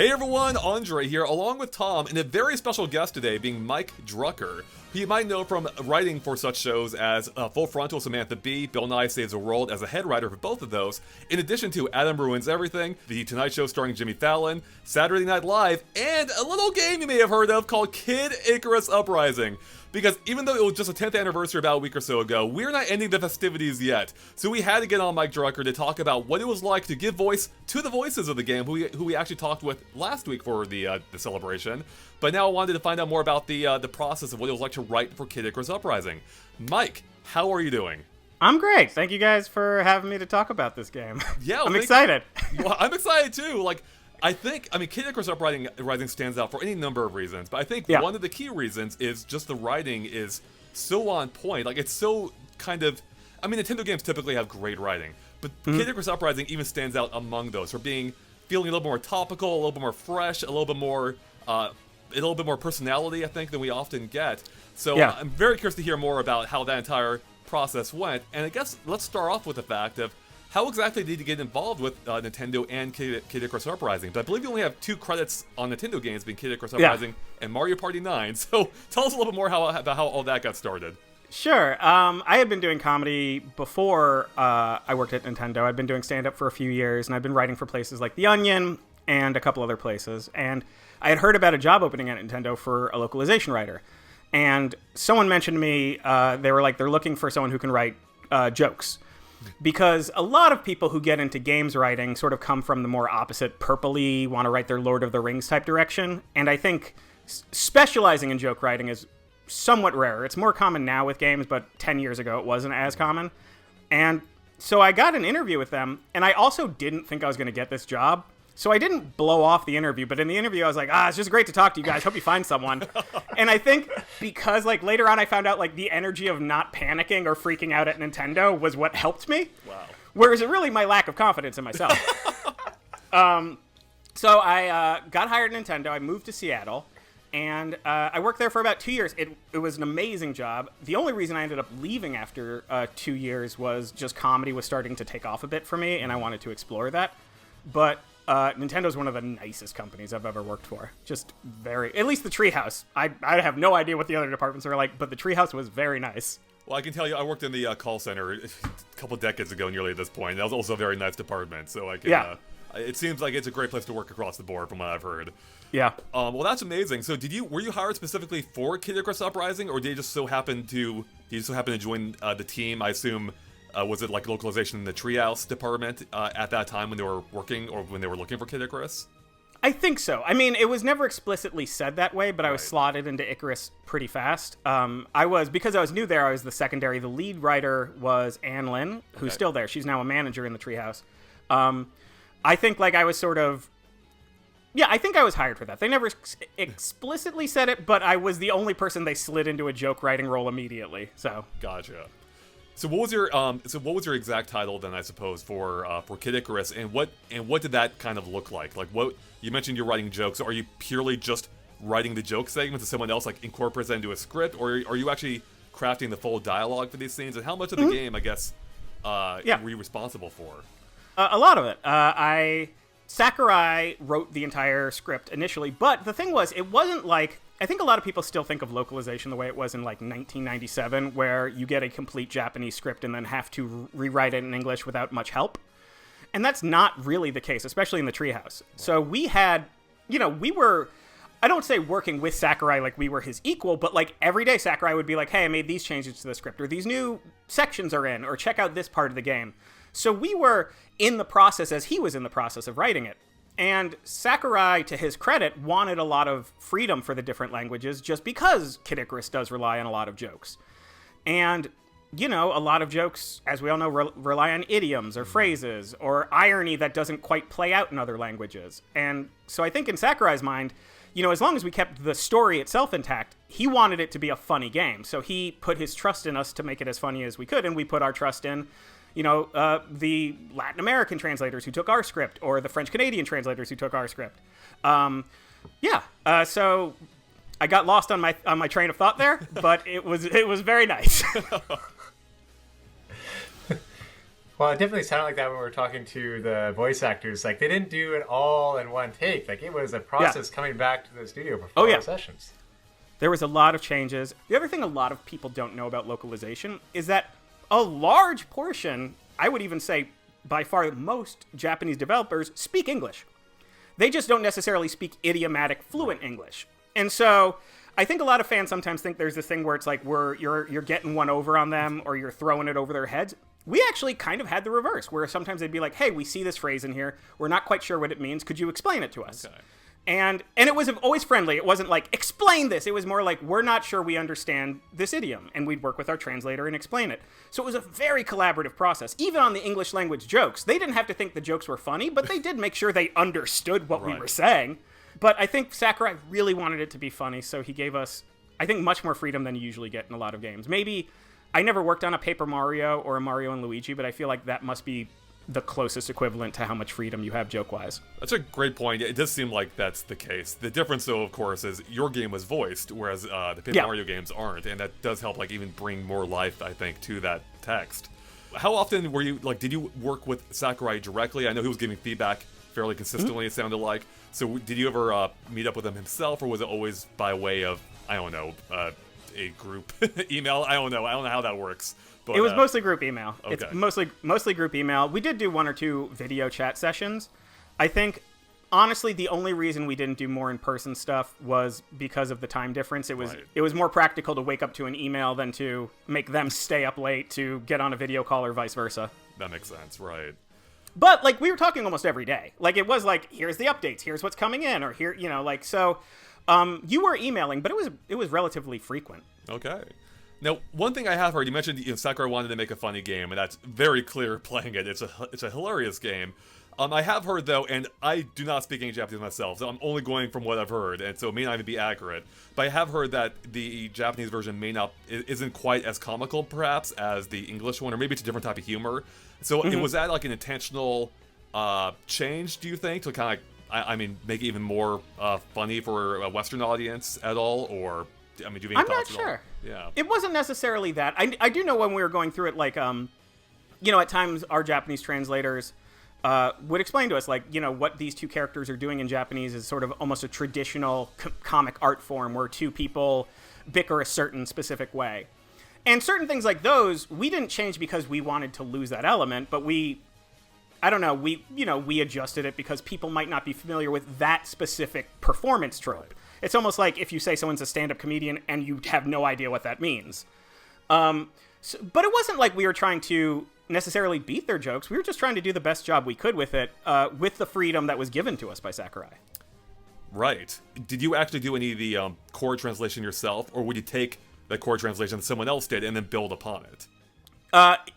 Hey everyone, Andre here, along with Tom, and a very special guest today being Mike Drucker, who you might know from writing for such shows as Full Frontal, Samantha Bee, Bill Nye Saves the World as a head writer for both of those, in addition to Adam Ruins Everything, The Tonight Show Starring Jimmy Fallon, Saturday Night Live, and a little game you may have heard of called Kid Icarus Uprising. Because even though it was just a 10th anniversary about a week or so ago, we're not ending the festivities yet. So we had to get on Mike Drucker to talk about what it was like to give voice to the voices of the game, who we actually talked with last week for the celebration. But now I wanted to find out more about the process of what it was like to write for Kid Icarus Uprising. Mike, how are you doing? I'm great. Thank you guys for having me to talk about this game. Yeah, I'm excited. Well, I'm excited too. Kid Icarus Uprising stands out for any number of reasons, but I think one of the key reasons is just the writing is so on point. Like, it's so kind of... I mean, Nintendo games typically have great writing, but Kid Icarus Uprising even stands out among those for feeling a little more topical, a little bit more fresh, a little bit more personality, I think, than we often get. So I'm very curious to hear more about how that entire process went, and I guess let's start off with the fact of how exactly did you get involved with Nintendo and Kid Icarus Uprising? But I believe you only have 2 credits on Nintendo games, being Kid Icarus Uprising and Mario Party 9. So tell us a little bit more about how all that got started. Sure. I had been doing comedy before I worked at Nintendo. I'd been doing stand-up for a few years, and I'd been writing for places like The Onion and a couple other places. And I had heard about a job opening at Nintendo for a localization writer. And someone mentioned to me, they're looking for someone who can write jokes. Because a lot of people who get into games writing sort of come from the more opposite purpley, want to write their Lord of the Rings type direction. And I think specializing in joke writing is somewhat rare. It's more common now with games, but 10 years ago it wasn't as common. And so I got an interview with them, and I also didn't think I was going to get this job. So I didn't blow off the interview, but in the interview I was like, it's just great to talk to you guys. Hope you find someone. And I think because later on I found out the energy of not panicking or freaking out at Nintendo was what helped me. Wow. Whereas it really my lack of confidence in myself. So I got hired at Nintendo. I moved to Seattle, and I worked there for about 2 years. It was an amazing job. The only reason I ended up leaving after 2 years was just comedy was starting to take off a bit for me, and I wanted to explore that. But Nintendo's one of the nicest companies I've ever worked for. Just at least the Treehouse. I have no idea what the other departments are like, but the Treehouse was very nice. Well, I can tell you, I worked in the call center a couple decades ago, nearly at this point. That was also a very nice department. So I can, it seems like it's a great place to work across the board, from what I've heard. Yeah. Well, that's amazing. So, were you hired specifically for Kid Icarus Uprising, or did you just so happen to join the team? I assume. Was it like localization in the Treehouse department at that time when they were working or when they were looking for Kid Icarus? I think so. I mean, it was never explicitly said that way, but I was slotted into Icarus pretty fast. Because I was new there, I was the secondary. The lead writer was Ann Lin, who's still there. She's now a manager in the Treehouse. I think I was sort of... Yeah, I think I was hired for that. They never explicitly said it, but I was the only person they slid into a joke writing role immediately. So Gotcha. So what was your exact title then, I suppose, for Kid Icarus, and what did that kind of look like? Like, what you mentioned, you're writing jokes. So are you purely just writing the joke segments, and someone else incorporates that into a script, or are you actually crafting the full dialogue for these scenes? And how much of the game, I guess, were you responsible for? A lot of it. Sakurai wrote the entire script initially, but the thing was, it wasn't I think a lot of people still think of localization the way it was in 1997, where you get a complete Japanese script and then have to rewrite it in English without much help. And that's not really the case, especially in the Treehouse. So we had, we were, I don't say working with Sakurai like we were his equal, but every day Sakurai would be like, hey, I made these changes to the script, or these new sections are in, or check out this part of the game. So we were in the process as he was in the process of writing it. And Sakurai, to his credit, wanted a lot of freedom for the different languages just because Kid Icarus does rely on a lot of jokes. And, a lot of jokes, as we all know, rely on idioms or phrases or irony that doesn't quite play out in other languages. And so I think in Sakurai's mind, as long as we kept the story itself intact, he wanted it to be a funny game. So he put his trust in us to make it as funny as we could, and we put our trust in the Latin American translators who took our script, or the French-Canadian translators who took our script. So I got lost on my train of thought there, but it was very nice. Well, it definitely sounded like that when we were talking to the voice actors. Like, they didn't do it all in one take. Like, it was a process coming back to the studio for 4 sessions. There was a lot of changes. The other thing a lot of people don't know about localization is that a large portion, I would even say by far most Japanese developers, speak English. They just don't necessarily speak idiomatic, fluent English. And so I think a lot of fans sometimes think there's this thing where it's like you're getting one over on them or you're throwing it over their heads. We actually kind of had the reverse, where sometimes they'd be like, hey, we see this phrase in here. We're not quite sure what it means. Could you explain it to us? Okay. And it was always friendly. It wasn't like, explain this. It was more like, we're not sure we understand this idiom. And we'd work with our translator and explain it. So it was a very collaborative process. Even on the English language jokes, they didn't have to think the jokes were funny, but they did make sure they understood what we were saying. But I think Sakurai really wanted it to be funny, so he gave us, I think, much more freedom than you usually get in a lot of games. Maybe, I never worked on a Paper Mario or a Mario and Luigi, but I feel like that must be the closest equivalent to how much freedom you have joke-wise. That's a great point. It does seem like that's the case. The difference, though, of course, is your game was voiced, whereas the Paper Mario games aren't, and that does help, like, even bring more life, I think, to that text. How often were you, like, did you work with Sakurai directly? I know he was giving feedback fairly consistently, it sounded like. So did you ever meet up with him himself, or was it always by way of, I don't know, a group email? I don't know how that works. But, it was mostly group email. Okay. It's mostly group email. We did do 1 or 2 video chat sessions. I think, honestly, the only reason we didn't do more in-person stuff was because of the time difference. It was more practical to wake up to an email than to make them stay up late to get on a video call or vice versa. That makes sense, right. But, like, we were talking almost every day. Like, it was like, here's the updates, here's what's coming in, or here, you know, like, so you were emailing, but it was relatively frequent. Okay. Now, one thing I have heard, you mentioned Sakurai wanted to make a funny game, and that's very clear playing it. It's a hilarious game. I have heard, though, and I do not speak any Japanese myself, so I'm only going from what I've heard, and so it may not even be accurate. But I have heard that the Japanese version isn't quite as comical, perhaps, as the English one, or maybe it's a different type of humor. So was that like an intentional change, do you think, to kind of, I mean, make it even more funny for a Western audience at all, or... I mean, do you have any thoughts at all? I'm not sure. Yeah. It wasn't necessarily that. I do know when we were going through it, like, you know, at times our Japanese translators would explain to us, like, you know, what these 2 characters are doing in Japanese is sort of almost a traditional comic art form where 2 people bicker a certain specific way. And certain things like those, we didn't change because we wanted to lose that element, but we adjusted it because people might not be familiar with that specific performance trope. It's almost like if you say someone's a stand-up comedian and you have no idea what that means. But it wasn't like we were trying to necessarily beat their jokes. We were just trying to do the best job we could with it, with the freedom that was given to us by Sakurai. Right. Did you actually do any of the chord translation yourself, or would you take the chord translation that someone else did and then build upon it?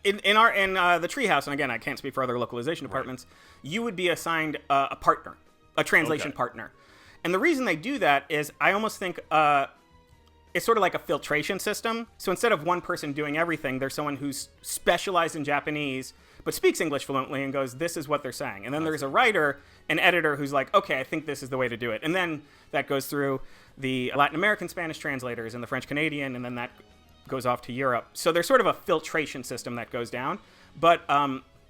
In the Treehouse, and again, I can't speak for other localization departments, you would be assigned a partner, a translation partner. And the reason they do that is I almost think it's sort of like a filtration system. So instead of one person doing everything, there's someone who's specialized in Japanese but speaks English fluently and goes, this is what they're saying. And then there's a writer, an editor who's like, okay, I think this is the way to do it. And then that goes through the Latin American Spanish translators and the French Canadian, and then that goes off to Europe. So there's sort of a filtration system that goes down. But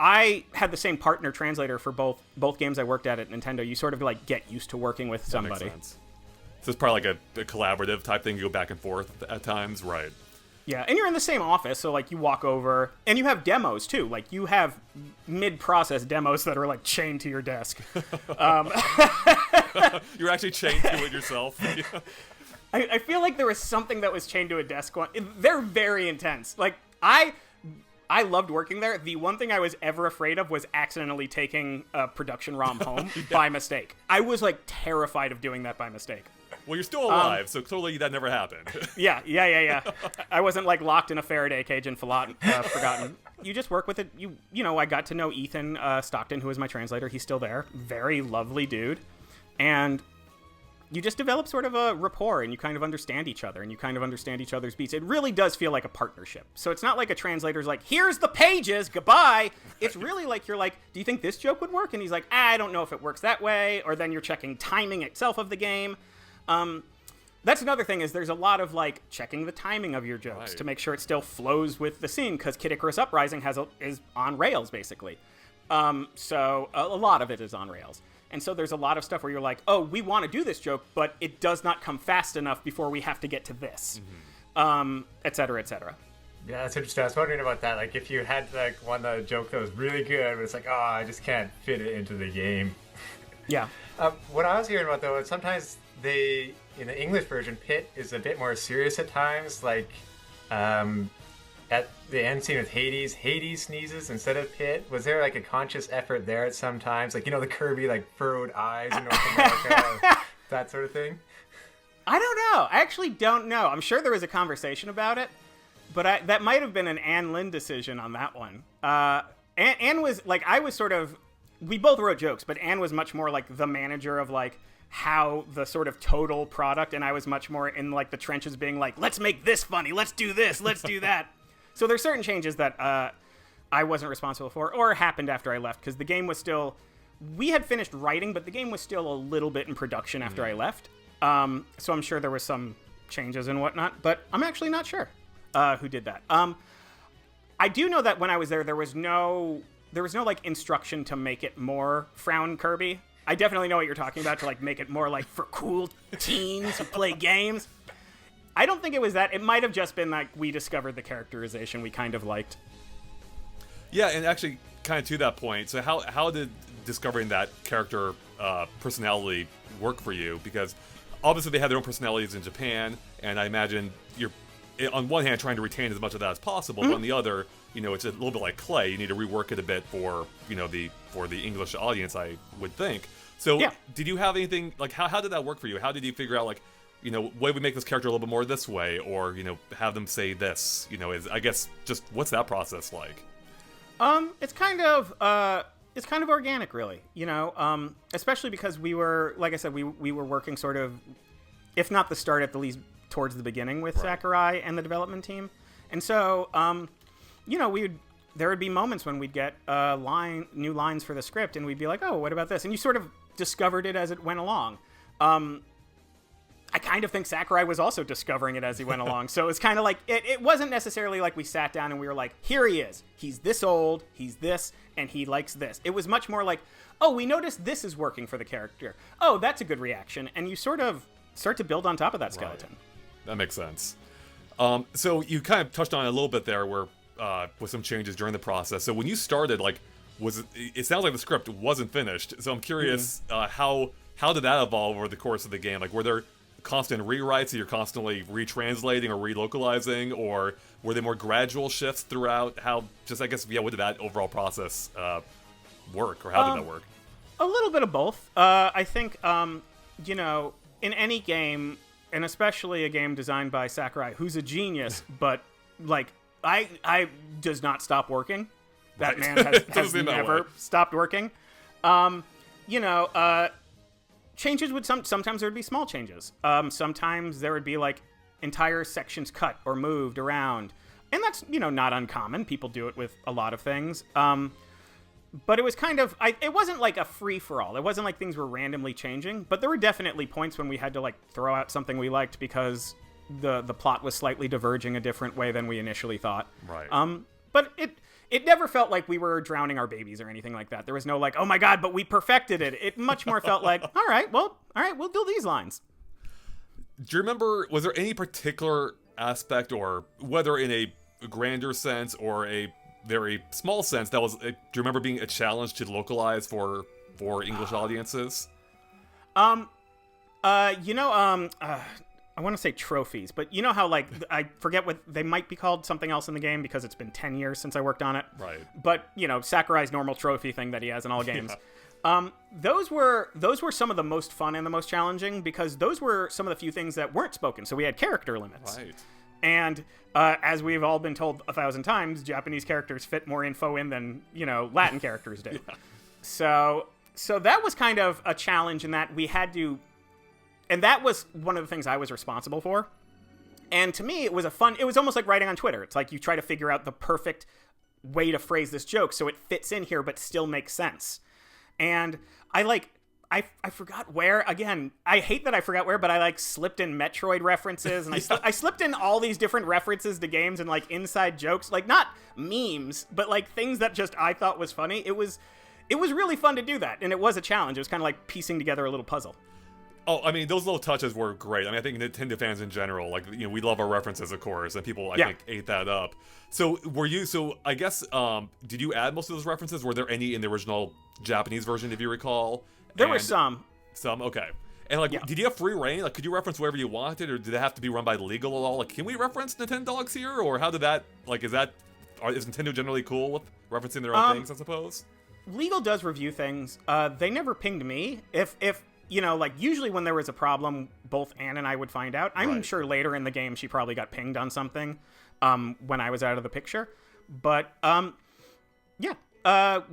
I had the same partner translator for both games I worked at Nintendo. You sort of like get used to working with somebody. That makes sense. So it's probably like a collaborative type thing. You go back and forth at times, right? Yeah, and you're in the same office, so like you walk over, and you have demos too. Like you have mid-process demos that are like chained to your desk. You're actually chained to it yourself. I feel like there was something that was chained to a desk. They're very intense. Like I loved working there. The one thing I was ever afraid of was accidentally taking a production ROM home by mistake. I was like terrified of doing that by mistake. Well, you're still alive, so clearly that never happened. Yeah. I wasn't like locked in a Faraday cage and forgotten. You just work with it. You know, I got to know Ethan Stockton, who is my translator. He's still there. Very lovely dude. And you just develop sort of a rapport, and you kind of understand each other, and you kind of understand each other's beats. It really does feel like a partnership. So it's not like a translator's like, here's the pages, goodbye. It's really like you're like, do you think this joke would work? And he's like, I don't know if it works that way. Or then you're checking timing itself of the game. That's another thing, is there's a lot of, like, checking the timing of your jokes to make sure it still flows with the scene, because Kid Icarus Uprising is on rails, basically. So a lot of it is on rails. And so there's a lot of stuff where you're like, oh, we want to do this joke, but it does not come fast enough before we have to get to this, et cetera, et cetera. Yeah, that's interesting. I was wondering about that. Like, if you had, like, one joke that was really good, but it's like, oh, I just can't fit it into the game. Yeah. What I was hearing about, though, is sometimes in the English version, Pit is a bit more serious at times. Like, at the end scene with Hades sneezes instead of Pit. Was there, like, a conscious effort there at some times? Like, the Kirby, like, furrowed eyes in North America, that sort of thing? I don't know. I actually don't know. I'm sure there was a conversation about it, but that might have been an Ann Lin decision on that one. Ann was, like, I was sort of... We both wrote jokes, but Ann was much more, like, the manager of, like, how the sort of total product, and I was much more in, like, the trenches being like, let's make this funny, let's do this, let's do that. So there's certain changes that I wasn't responsible for, or happened after I left, because the game was still... We had finished writing, but the game was still a little bit in production after I left. So I'm sure there was some changes and whatnot, but I'm actually not sure who did that. I do know that when I was there was no like instruction to make it more frown Kirby. I definitely know what you're talking about, to like make it more like for cool teens who play games. I don't think it was that. It might have just been like we discovered the characterization we kind of liked. Yeah, and actually, kind of to that point, so how did discovering that character personality work for you? Because obviously they have their own personalities in Japan, and I imagine you're, on one hand, trying to retain as much of that as possible, but on the other, it's a little bit like clay. You need to rework it a bit for the English audience, I would think. So, Did you have anything, like, how did that work for you? How did you figure out, like, why we make this character a little bit more this way, or, have them say this? I guess, just what's that process like? It's kind of organic, really, especially because we were, like I said, we were working sort of, if not the start, at the least towards the beginning with Sakurai and the development team. And so, there would be moments when we'd get new lines for the script, and we'd be like, oh, what about this? And you sort of discovered it as it went along. I kind of think Sakurai was also discovering it as he went along. So it's kind of like, it wasn't necessarily like we sat down and we were like, here he is. He's this old, he's this, and he likes this. It was much more like, oh, we noticed this is working for the character. Oh, that's a good reaction. And you sort of start to build on top of that skeleton. Right. That makes sense. So you kind of touched on it a little bit there where with some changes during the process. So when you started, like, it sounds like the script wasn't finished. So I'm curious, how did that evolve over the course of the game? Like, were there constant rewrites that you're constantly retranslating or relocalizing, or were there more gradual shifts throughout? What did that overall process work, or how did that work? A little bit of both. I think, in any game, and especially a game designed by Sakurai, who's a genius, but, like, I does not stop working. That man has never stopped working. Changes would sometimes there would be small changes. Sometimes there would be like entire sections cut or moved around, and that's not uncommon. People do it with a lot of things. But it was kind of it wasn't like a free for all. It wasn't like things were randomly changing. But there were definitely points when we had to like throw out something we liked because the plot was slightly diverging a different way than we initially thought. Right. But it never felt like we were drowning our babies or anything like that. There was no like, oh my God, but we perfected it. It much more felt like, all right, we'll do these lines. Do you remember, was there any particular aspect, or whether in a grander sense or a very small sense, that was, do you remember being a challenge to localize for English audiences? I want to say trophies, but you know how, like, I forget what they might be called, something else in the game, because it's been 10 years since I worked on it. Right. But, Sakurai's normal trophy thing that he has in all games. Yeah. Those were some of the most fun and the most challenging, because those were some of the few things that weren't spoken. So we had character limits. Right. And as we've all been told 1,000 times, Japanese characters fit more info in than, Latin characters do. Yeah. So that was kind of a challenge in that we had to... And that was one of the things I was responsible for. And to me, it was almost like writing on Twitter. It's like you try to figure out the perfect way to phrase this joke so it fits in here but still makes sense. And I I forgot where. Again, I hate that I forgot where, but I like slipped in Metroid references, and I slipped in all these different references to games and like inside jokes, like not memes, but like things that just I thought was funny. It was really fun to do that, and it was a challenge. It was kind of like piecing together a little puzzle. Oh, I mean, those little touches were great. I mean, I think Nintendo fans in general, like, you know, we love our references, of course, and people, I think, ate that up. So, I guess, did you add most of those references? Were there any in the original Japanese version, if you recall? There were some. Some? Okay. And, like, did you have free reign? Like, could you reference wherever you wanted, or did it have to be run by legal at all? Like, can we reference Nintendogs here, or how did that, like, is Nintendo generally cool with referencing their own things, I suppose? Legal does review things. They never pinged me. If you know, like, usually when there was a problem, both Anne and I would find out. I'm sure later in the game she probably got pinged on something when I was out of the picture. But,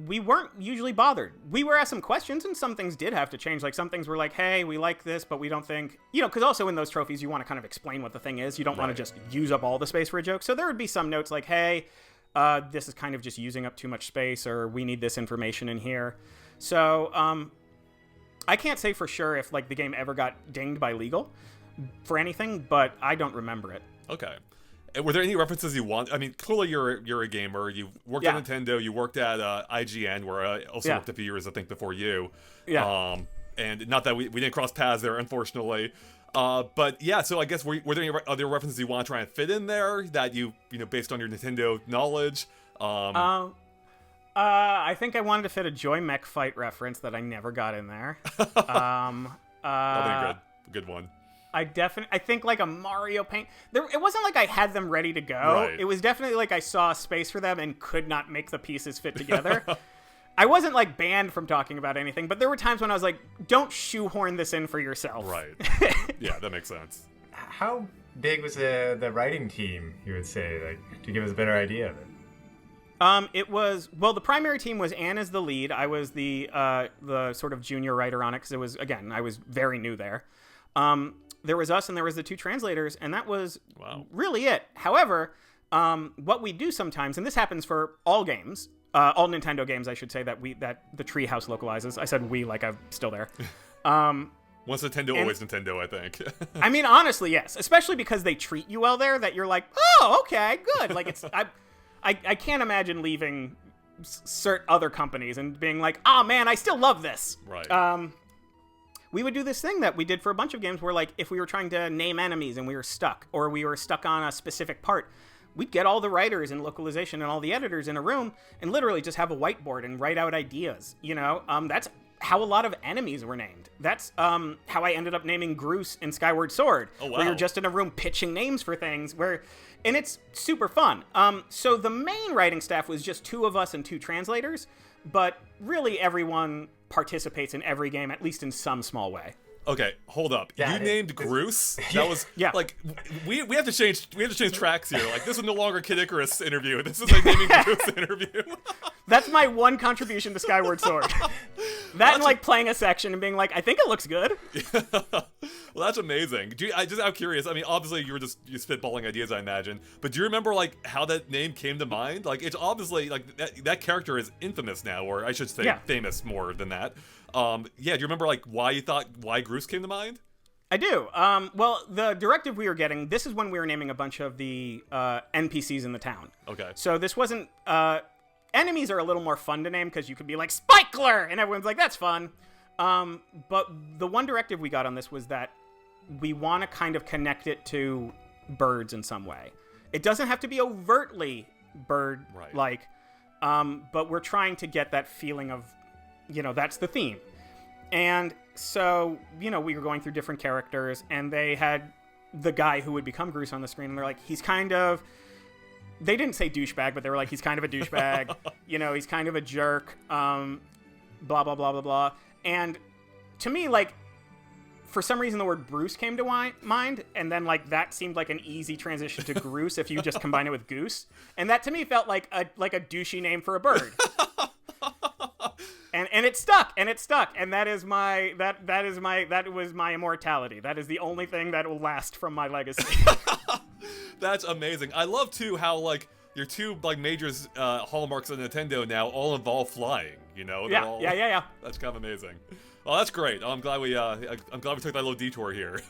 we weren't usually bothered. We were asked some questions, and some things did have to change. Like, some things were like, hey, we like this, but we don't think... You know, because also in those trophies, you want to kind of explain what the thing is. You don't want to just use up all the space for a joke. So there would be some notes like, hey, this is kind of just using up too much space, or we need this information in here. So, I can't say for sure if, like, the game ever got dinged by legal for anything, but I don't remember it. Okay. Were there any references you want? I mean, clearly you're a gamer. You worked at Nintendo. You worked at IGN, where I also worked a few years, I think, before you. Yeah. And not that we didn't cross paths there, unfortunately. But yeah, so I guess were there any other references you want to try and fit in there that you know, based on your Nintendo knowledge? I think I wanted to fit a Joy Mech fight reference that I never got in there. That'll be a good one. I think like a Mario Paint. It wasn't like I had them ready to go. Right. It was definitely like I saw a space for them and could not make the pieces fit together. I wasn't like banned from talking about anything, but there were times when I was like, don't shoehorn this in for yourself. Right. Yeah, that makes sense. How big was the writing team, you would say, like, to give us a better idea of it? It was, well, the primary team was Anne as the lead. I was the sort of junior writer on it because it was, again, I was very new there. There was us and there was the two translators, and that was really it. However, what we do sometimes, and this happens for all games, all Nintendo games, I should say, that the Treehouse localizes. I said we like I'm still there. Once Nintendo, always Nintendo, I think. I mean, honestly, yes. Especially because they treat you well there that you're like, oh, okay, good. Like, it's... I can't imagine leaving certain other companies and being like, oh man, I still love this. Right. We would do this thing that we did for a bunch of games where, like, if we were trying to name enemies and we were stuck, or we were stuck on a specific part, we'd get all the writers and localization and all the editors in a room and literally just have a whiteboard and write out ideas. You know, that's how a lot of enemies were named. That's how I ended up naming Groose in Skyward Sword. Oh, wow. Where you're just in a room pitching names for things and it's super fun. So the main writing staff was just two of us and two translators, but really everyone participates in every game, at least in some small way. Okay, hold up. Yeah, you named Groose? That was like we have to change tracks here. Like, this is no longer Kid Icarus interview. This is a naming Groose interview. That's my one contribution to Skyward Sword. That and like playing a section and being like, I think it looks good. Well, that's amazing. I'm curious. I mean, obviously you're spitballing ideas, I imagine. But do you remember like how that name came to mind? Like, it's obviously like that character is infamous now, or I should say famous more than that. Do you remember like why Groose came to mind? I do. Well, the directive we were getting, this is when we were naming a bunch of the NPCs in the town. Okay. So this wasn't... enemies are a little more fun to name because you could be like, Spikler! And everyone's like, that's fun. But the one directive we got on this was that we want to kind of connect it to birds in some way. It doesn't have to be overtly bird-like, but we're trying to get that feeling of, you know, that's the theme. And so, you know, we were going through different characters, and they had the guy who would become Groose on the screen, and they're like, he's kind of... They didn't say douchebag, but they were like, he's kind of a douchebag. You know, he's kind of a jerk. Blah, blah, blah, blah, blah. And to me, like, for some reason, the word Bruce came to mind. And then, like, that seemed like an easy transition to Groose if you just combine it with Goose. And that, to me, felt like a douchey name for a bird. And it stuck, and that was my immortality. That is the only thing that will last from my legacy. That's amazing. I love too how like your two like major hallmarks of Nintendo now all involve flying. You know? Yeah. That's kind of amazing. Oh, that's great. I'm glad we took that little detour here.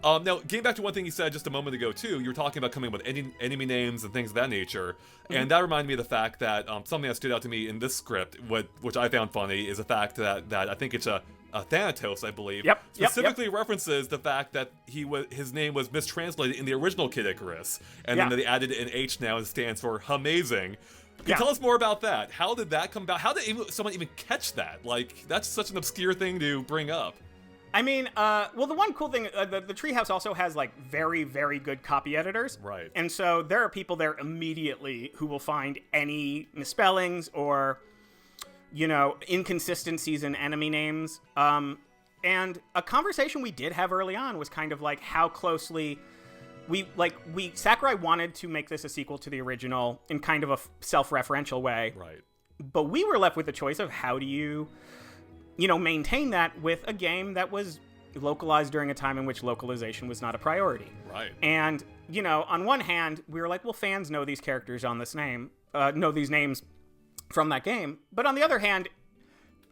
Now, getting back to one thing you said just a moment ago, too, you were talking about coming up with enemy names and things of that nature, and that reminded me of the fact that something that stood out to me in this script, which I found funny, is the fact that I think it's a Thanatos, I believe, specifically references the fact that his name was mistranslated in the original Kid Icarus, and then they added an H now and stands for amazing. Can you tell us more about that? How did that come about? How did someone even catch that? Like, that's such an obscure thing to bring up. I mean, well, the one cool thing, the Treehouse also has, like, very, very good copy editors. Right. And so there are people there immediately who will find any misspellings or, you know, inconsistencies in enemy names. And a conversation we did have early on was kind of like how closely Sakurai wanted to make this a sequel to the original in kind of a self-referential way. Right. But we were left with the choice of how do you maintain that with a game that was localized during a time in which localization was not a priority. Right. And, you know, on one hand, we were like, well, fans know these characters on this name, know these names from that game. But on the other hand,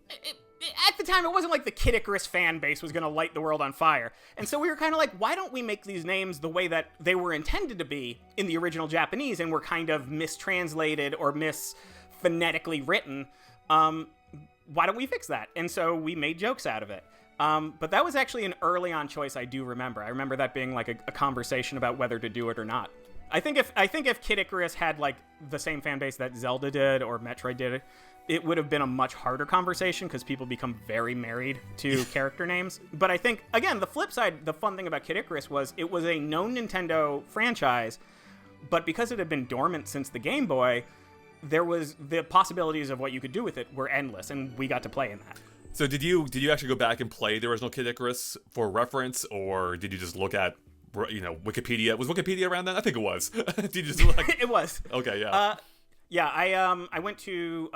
at the time, it wasn't like the Kid Icarus fan base was going to light the world on fire. And so we were kind of like, why don't we make these names the way that they were intended to be in the original Japanese and were kind of mistranslated or misphonetically written? Why don't we fix that? And so we made jokes out of it. But that was actually an early on choice I do remember. I remember that being like a conversation about whether to do it or not. I think if Kid Icarus had like the same fan base that Zelda did or Metroid did, it would have been a much harder conversation because people become very married to character names. But I think, again, the flip side, the fun thing about Kid Icarus was it was a known Nintendo franchise, but because it had been dormant since the Game Boy, the possibilities of what you could do with it were endless, and we got to play in that. So did you actually go back and play the original Kid Icarus for reference, or did you just look at, Wikipedia? Was Wikipedia around then? I think it was. Did you just It was. Okay, yeah. I went to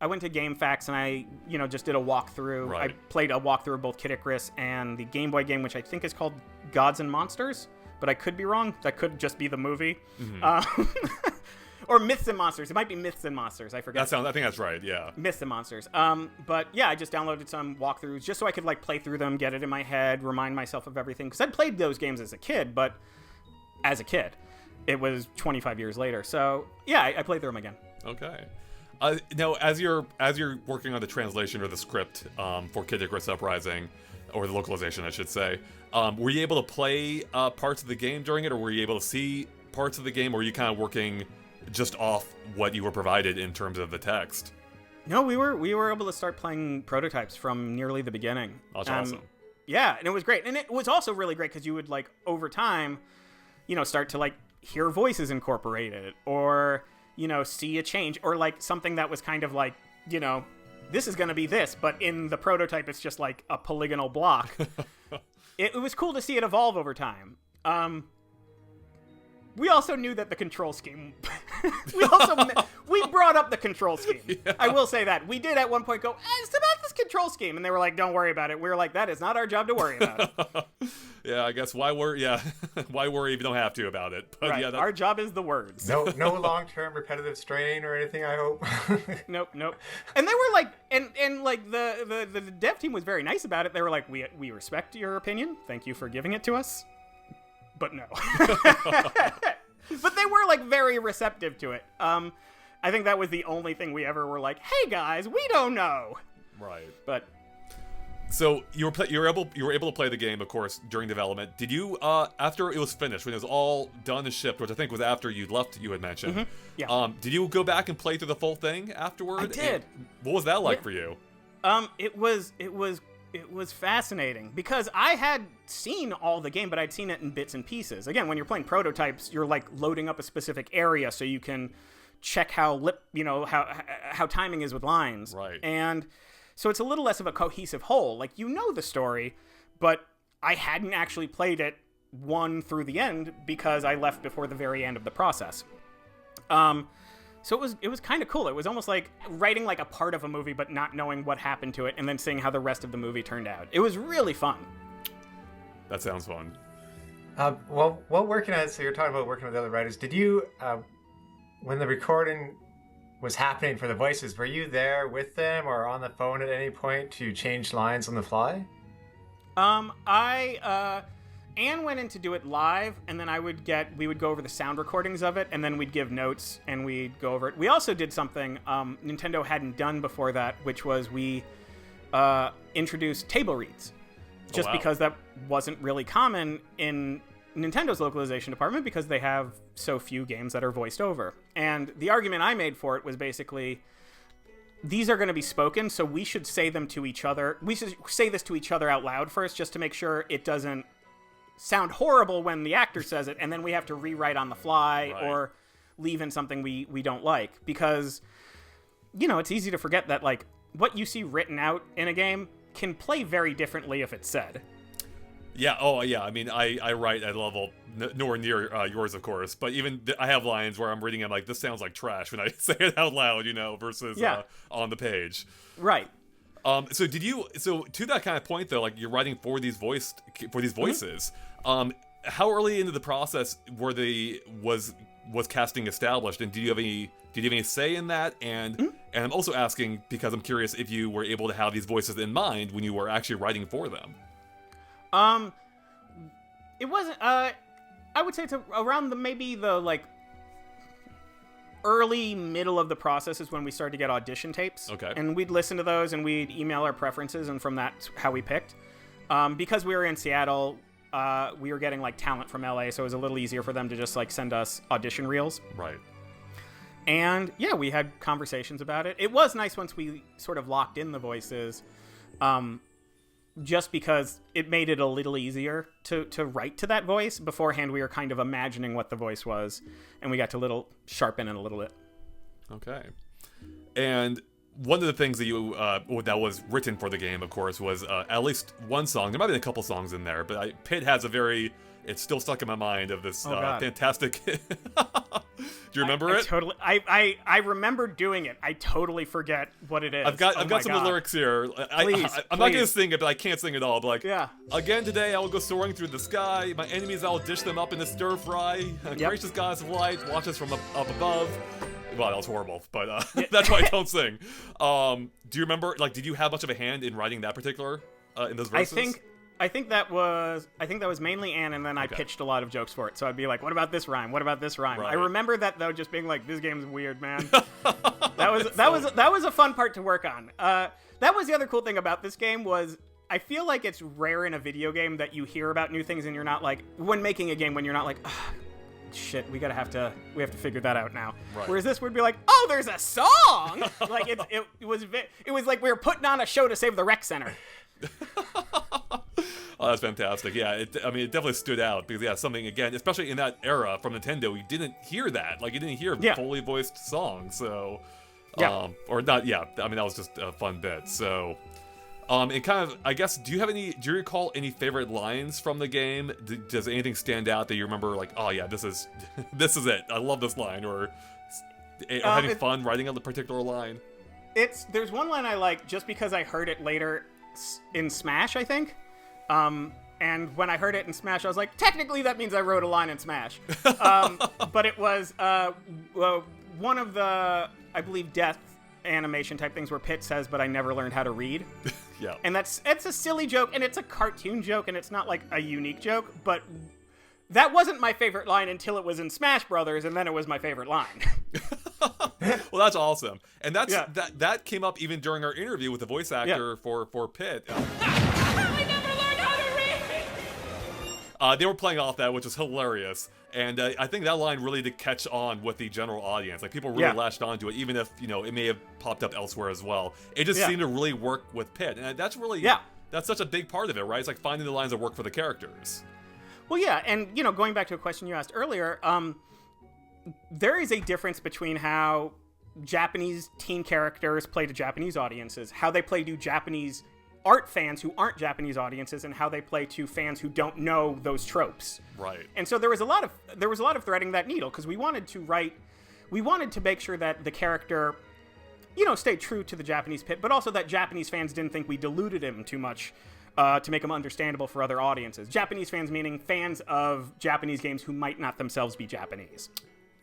GameFAQs and I just did a walkthrough. Right. I played a walkthrough of both Kid Icarus and the Game Boy game, which I think is called Gods and Monsters, but I could be wrong. That could just be the movie. Mm-hmm. Or Myths and Monsters. It might be Myths and Monsters. I forget. I think that's right, yeah. Myths and Monsters. But yeah, I just downloaded some walkthroughs just so I could play through them, get it in my head, remind myself of everything. Because I'd played those games as a kid, but as a kid. It was 25 years later. So yeah, I played through them again. Okay. Now, as you're working on the translation or the script for Kid Icarus Uprising, or the localization, I should say, were you able to play parts of the game during it, or were you able to see parts of the game, or were you kind of working just off what you were provided in terms of the text? No, we were able to start playing prototypes from nearly the beginning. That's awesome. Yeah, and it was great. And it was also really great because you would, over time, start to, hear voices incorporated, or, see a change, or, something that was kind of this is going to be this, but in the prototype it's just, a polygonal block. It was cool to see it evolve over time. We also knew that the control scheme... we brought up the control scheme. Yeah. I will say that. We did at one point go, it's about this control scheme. And they were like, don't worry about it. We were like, that is not our job to worry about. Yeah, I guess why worry? Yeah, why worry if you don't have to about it? But right. Yeah, our job is the words. No long-term repetitive strain or anything, I hope. Nope. And they were the dev team was very nice about it. They were like, we respect your opinion. Thank you for giving it to us. But no. But they were very receptive to it. I think that was the only thing we ever were like, hey guys, we don't know. Right. But so you were able to play the game, of course, during development. Did you after it was finished, when it was all done and shipped, which I think was after you left, you had mentioned. Mm-hmm. Yeah. Did you go back and play through the full thing afterward? I did. And what was that like for you? It was fascinating because I had seen all the game, but I'd seen it in bits and pieces. Again, when you're playing prototypes, you're loading up a specific area so you can check how timing is with lines. Right. And so it's a little less of a cohesive whole. The story, but I hadn't actually played it one through the end because I left before the very end of the process. So it was kind of cool. It was almost like writing a part of a movie, but not knowing what happened to it, and then seeing how the rest of the movie turned out. It was really fun. That sounds fun. Well, working on it, so you're talking about working with other writers. Did you, when the recording was happening for the voices, were you there with them or on the phone at any point to change lines on the fly? Anne went in to do it live, and then we would go over the sound recordings of it, and then we'd give notes, and we'd go over it. We also did something Nintendo hadn't done before that, which was we introduced table reads, just because that wasn't really common in Nintendo's localization department because they have so few games that are voiced over. And the argument I made for it was basically, these are going to be spoken, so we should say them to each other. We should say this to each other out loud first, just to make sure it doesn't sound horrible when the actor says it, and then we have to rewrite on the fly or leave in something we don't like. Because, it's easy to forget that, like, what you see written out in a game can play very differently if it's said. Yeah, oh yeah, I mean, I write at a level nowhere near yours, of course, but even I have lines where I'm reading and I'm like, this sounds like trash when I say it out loud, versus on the page. Right. So to that kind of point though, like you're writing for these voices, how early into the process was casting established, and did you have any say in that? And I'm also asking because I'm curious if you were able to have these voices in mind when you were actually writing for them. It wasn't, I would say it's around the early middle of the process is when we started to get audition tapes. Okay. And we'd listen to those and we'd email our preferences, and from that, how we picked. Because we were in Seattle, we were getting talent from LA, so it was a little easier for them to just send us audition reels. Right. And yeah, we had conversations about it. It was nice once we sort of locked in the voices. Just because it made it a little easier to write to that voice. Beforehand, we were kind of imagining what the voice was, and we got to sharpen it a little bit. Okay. And one of the things that that was written for the game, of course, was at least one song. There might have been a couple songs in there, but Pit has it's still stuck in my mind of this fantastic... Do you remember it? Totally. I remember doing it. I totally forget what it is. I've got some of the lyrics here. Please, I'm not gonna sing it, but I can't sing it all. But yeah. Again today I will go soaring through the sky. My enemies I will dish them up in a stir fry. Gracious goddess of light, watch us from up above. Well, that was horrible, but that's why I don't sing. Do you remember? Did you have much of a hand in writing that particular in those verses? I think that was mainly Anne, and then I pitched a lot of jokes for it. So I'd be like, "What about this rhyme? What about this rhyme?" Right. I remember that though, just being like, "This game's weird, man." that was a fun part to work on. That was the other cool thing about this game was I feel like it's rare in a video game that you hear about new things and you're not when making a game when you're not shit, we have to figure that out now. Right. Whereas this would be like, oh, there's a song. It was like we were putting on a show to save the rec center. Oh, that's fantastic. Yeah, it definitely stood out because, something, again, especially in that era from Nintendo, you didn't hear that. You didn't hear fully voiced songs, so... or not, that was just a fun bit, so... and kind of, I guess, do you recall any favorite lines from the game? Does anything stand out that you remember, oh yeah, this is it, I love this line, or having fun writing on the particular line? There's one line I like just because I heard it later in Smash, I think. And when I heard it in Smash, I was like, technically that means I wrote a line in Smash. But it was one of the, I believe, death animation type things where Pit says, but I never learned how to read. Yeah. And it's a silly joke, and it's a cartoon joke, and it's not a unique joke, but that wasn't my favorite line until it was in Smash Brothers, and then it was my favorite line. Well, that's awesome. And that came up even during our interview with the voice actor for Pit. They were playing off that, which is hilarious, and I think that line really did catch on with the general audience. People really latched onto it, even if it may have popped up elsewhere as well. It just seemed to really work with Pit, and that's really that's such a big part of it, right? It's finding the lines that work for the characters. Well, yeah, and going back to a question you asked earlier, there is a difference between how Japanese teen characters play to Japanese audiences, how they play to Japanese art fans who aren't Japanese audiences, and how they play to fans who don't know those tropes. Right. And so there was a lot of threading that needle, because we wanted to make sure that the character, stayed true to the Japanese Pit, but also that Japanese fans didn't think we diluted him too much to make him understandable for other audiences. Japanese fans meaning fans of Japanese games who might not themselves be Japanese.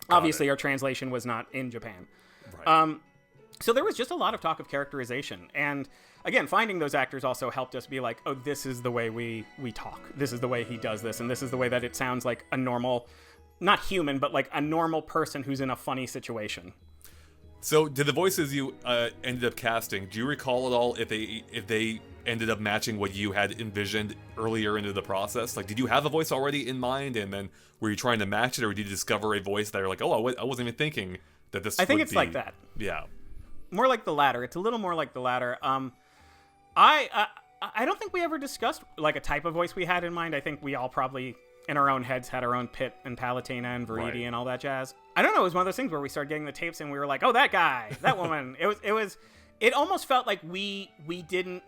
Obviously, our translation was not in Japan. Right. So there was just a lot of talk of characterization. And again, finding those actors also helped us be like, oh, this is the way we talk. This is the way he does this. And this is the way that it sounds like a normal, not human, but like a normal person who's in a funny situation. So, did the voices you ended up casting, do you recall at all if they ended up matching what you had envisioned earlier into the process? Like, did you have a voice already in mind, and then were you trying to match it, or did you discover a voice that you're like, oh, I wasn't even thinking that this I think would it's be... like that. Yeah. More like the latter. It's a little more like the latter. I don't think we ever discussed like a type of voice we had in mind. I think we all probably in our own heads had our own Pit and Palutena and Veridi Right. and all that jazz. I don't know. It was one of those things where we started getting the tapes and we were like, oh, that guy, that woman. It almost felt like we didn't.